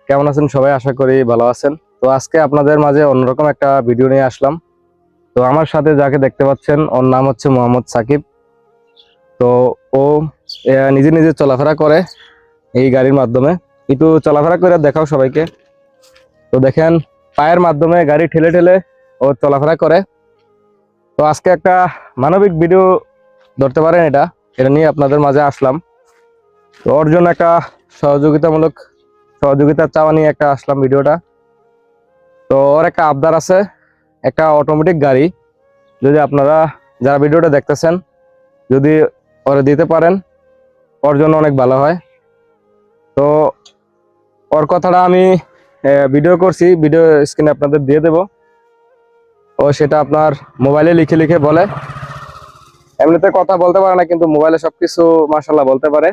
কেমন আছেন সবাই? আশা করি ভালো আছেন। তো আজকে আপনাদের মাঝে অন্যরকম একটা ভিডিও নিয়ে আসলাম। তো আমার সাথে যাকে দেখতে পাচ্ছেন ওর নাম হচ্ছে মোহাম্মদ সাকিব। তো ও নিজে নিজে চলাফেরা করে এই গাড়ির মাধ্যমে। একটু চলাফেরা করে দেখাও সবাইকে। তো দেখেন পায়ের মাধ্যমে গাড়ি ঠেলে ঠেলে ও চলাফেরা করে। তো আজকে একটা মানবিক ভিডিও ধরতে পারেন, এটা নিয়ে আপনাদের মাঝে আসলাম। তো ওর জন্য একটা সহযোগিতার চাওয়া নিয়ে একটা আসলাম ভিডিওটা। তো ওর একটা আবদার আছে, একটা অটোমেটিক গাড়ি। যদি আপনারা যারা ভিডিওটা দেখতেছেন যদি ওরা দিতে পারেন ওর জন্য অনেক ভালো হয়। তো ওর কথাটা আমি ভিডিও করছি, ভিডিও স্ক্রিনে আপনাদের দিয়ে দেব। ও সেটা আপনার মোবাইলে লিখে লিখে বলে। এমনিতে কথা বলতে পারে না, কিন্তু মোবাইলে সবকিছু মাশাআল্লাহ বলতে পারে।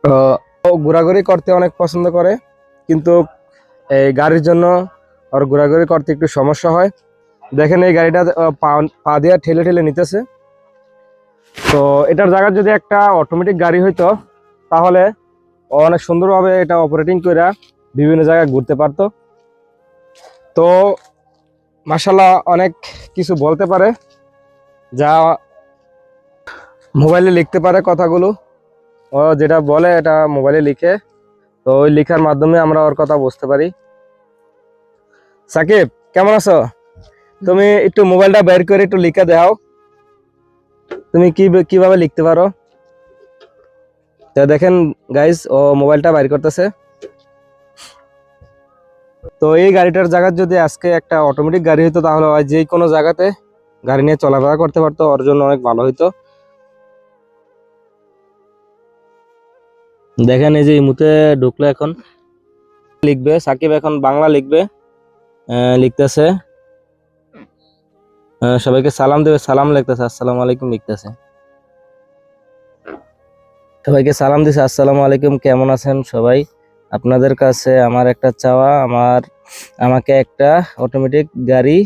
তো ও ঘোরাঘুরি করতে অনেক পছন্দ করে, কিন্তু এই গাড়ির জন্য ওর ঘোরাঘুরি করতে একটু সমস্যা হয়। দেখেন এই গাড়িটা পা দিয়ে ঠেলে ঠেলে নিতেছে। তো এটার জায়গায় যদি একটা অটোমেটিক গাড়ি হইতো তাহলে ও অনেক সুন্দরভাবে এটা অপারেটিং করে বিভিন্ন জায়গায় ঘুরতে পারতো। তো মাশাআল্লাহ অনেক কিছু বলতে পারে, যা মোবাইলে লিখতে পারে কথাগুলো। ও যেটা বলে এটা মোবাইলে লিখে, তো ওই লেখার মাধ্যমে আমরা ওর কথা বুঝতে পারি। সাকিব, কেমন আছো? তুমি একটু মোবাইলটা বের করে একটু লিখে দাও, তুমি কিভাবে লিখতে পারো। তো দেখেন গাইস, ও মোবাইলটা বাইর করতেছে। তো এই গাড়িটার জায়গায় যদি আজকে একটা অটোমেটিক গাড়ি হইতো তাহলে যে কোনো জায়গাতে গাড়ি নিয়ে চলাফেরা করতে পারতো, ওর জন্য অনেক ভালো হইতো। দেখেন এই যে ইমুতে ঢুকলো, এখন লিখবে সাকিব, এখন বাংলা লিখবে। লিখতেছে, সবাইকে সালাম দেবে, সালাম লিখতেছে, আসসালামু আলাইকুম লিখতেছে। সবাইকে সালাম দিছে, আসসালামু আলাইকুম, কেমন আছেন সবাই? আপনাদের কাছে আমার একটা চাওয়া, আমাকে একটা অটোমেটিক গাড়ি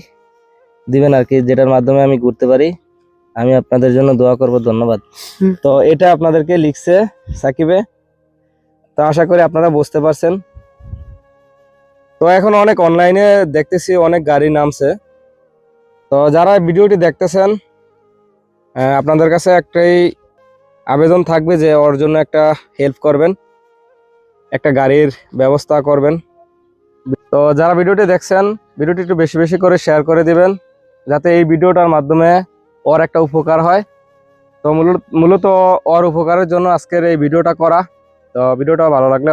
দিবেন আর কি, যেটার মাধ্যমে আমি ঘুরতে পারি। আমি আপনাদের জন্য দোয়া করব, ধন্যবাদ। তো এটা আপনাদেরকে লিখছে সাকিবে। তো আশা করি আপনারা বুঝতে পারছেন। তো এখন অনেক অনলাইনে দেখতেছি অনেক গাড়ি নামছে। তো যারা ভিডিওটি দেখতেছেন আপনাদের কাছে একটাই আবেদন থাকবে যে ওর জন্য একটা হেল্প করবেন, একটা গাড়ির ব্যবস্থা করবেন। তো যারা ভিডিওটি দেখছেন ভিডিওটি একটু বেশি বেশি করে শেয়ার করে দিবেন, যাতে এই ভিডিওটার মাধ্যমে ওর একটা উপকার হয়। তো মূলত ওর উপকারের জন্য আজকের এই ভিডিওটা করা। তো ভিডিওটা ভালো লাগলে